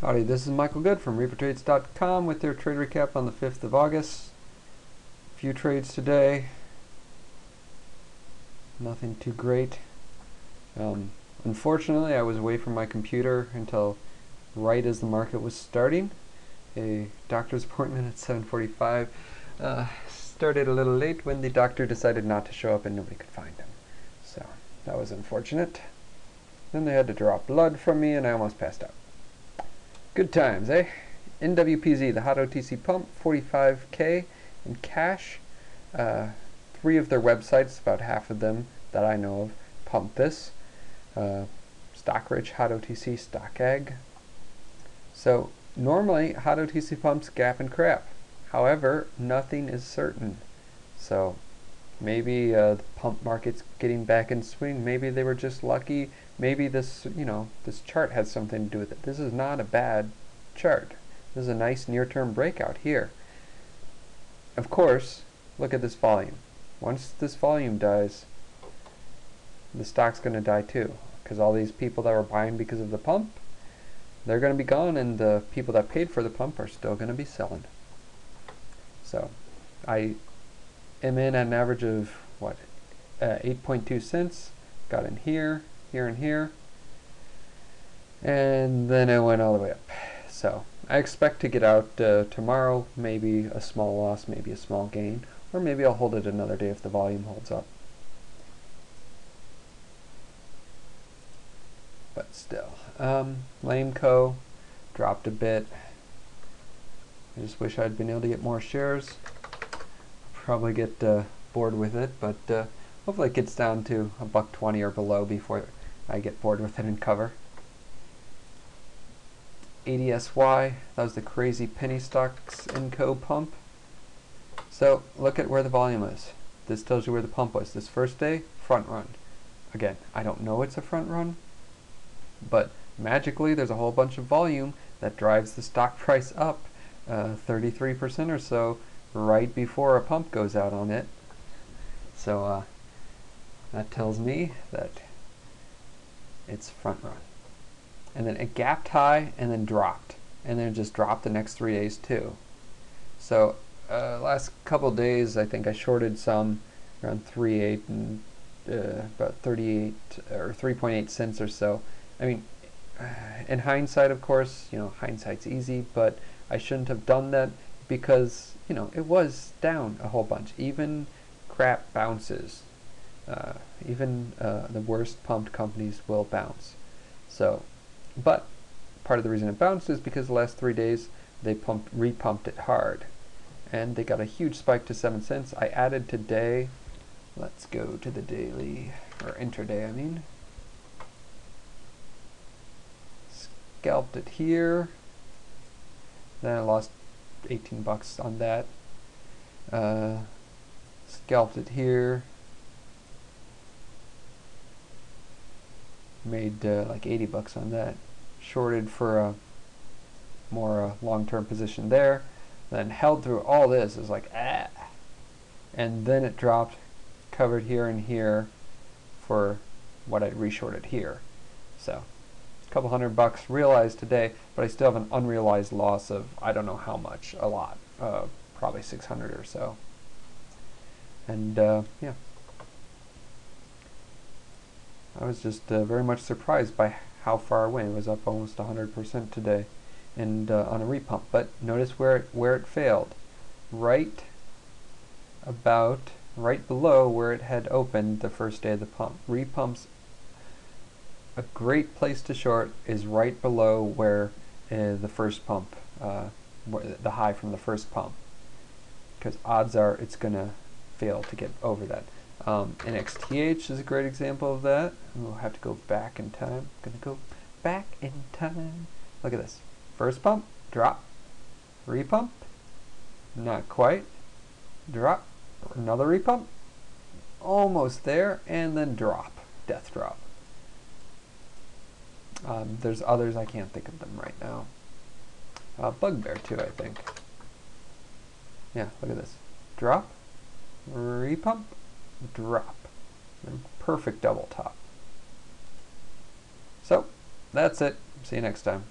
Howdy, this is Michael Good from reapertrades.com with your trade recap on the 5th of August. Few trades today. Nothing too great. Unfortunately, I was away from my computer until right as the market was starting. A doctor's appointment at 7:45 started a little late when the doctor decided not to show up and nobody could find him. So that was unfortunate. Then they had to draw blood from me and I almost passed out. Good times, eh? NWPZ, the hot OTC pump, 45K in cash. 3 of their websites, about half of them that I know of, pump this. StockRich, hot OTC, StockAg. So normally hot OTC pumps gap and crap. However, nothing is certain. So maybe the pump market's getting back in swing. Maybe they were just lucky. Maybe this, this chart has something to do with it. This is not a bad chart. This is a nice near-term breakout here. Of course, look at this volume. Once this volume dies, the stock's going to die too. Because all these people that were buying because of the pump, they're going to be gone, and the people that paid for the pump are still going to be selling. So, I am in at an average of, 8.2 cents. Got in here, here, and here. And then it went all the way up. So, I expect to get out tomorrow, maybe a small loss, maybe a small gain, or maybe I'll hold it another day if the volume holds up. But still, Lameco dropped a bit. I just wish I'd been able to get more shares. Probably get bored with it, but hopefully it gets down to $1.20 or below before I get bored with it and cover. ADSY, that was the crazy penny stocks Inco pump. So look at where the volume is. This tells you where the pump was. This first day, front run. Again, I don't know it's a front run, but magically there's a whole bunch of volume that drives the stock price up 33% or so right before a pump goes out on it. So that tells me that it's front run. And then it gapped high and then dropped, and then it just dropped the next 3 days too. So last couple days I think I shorted some around 3.8 and about 38 or 3.8 cents or so. I mean, in hindsight, of course, hindsight's easy, but I shouldn't have done that because, it was down a whole bunch. Even crap bounces. Even the worst pumped companies will bounce. So, but part of the reason it bounced is because the last 3 days they repumped it hard. And they got a huge spike to 7 cents. I added today. Let's go to the daily, or intraday, I mean. Scalped it here. Then I lost 18 bucks on that. Scalped it here. Made like 80 bucks on that. Shorted for a more long-term position there. Then held through all this. It was like, ah. And then it dropped, covered here and here for what I'd reshorted here. So, a couple $100 realized today, but I still have an unrealized loss of I don't know how much, a lot, probably 600 or so. And yeah, I was just very much surprised by how far away it was, up almost 100% today, and on a repump. But notice where it failed, right below where it had opened the first day of the pump. Repumps, a great place to short is right below where the first pump, the high from the first pump, because odds are it's gonna fail to get over that. NXTH is a great example of that. We'll have to go back in time. Gonna go back in time. Look at this. First pump, drop, repump, not quite, drop, another repump, almost there, and then drop, death drop. There's others, I can't think of them right now. Bugbear too, I think. Yeah, look at this. Drop, repump, drop. Perfect double top. So, that's it. See you next time.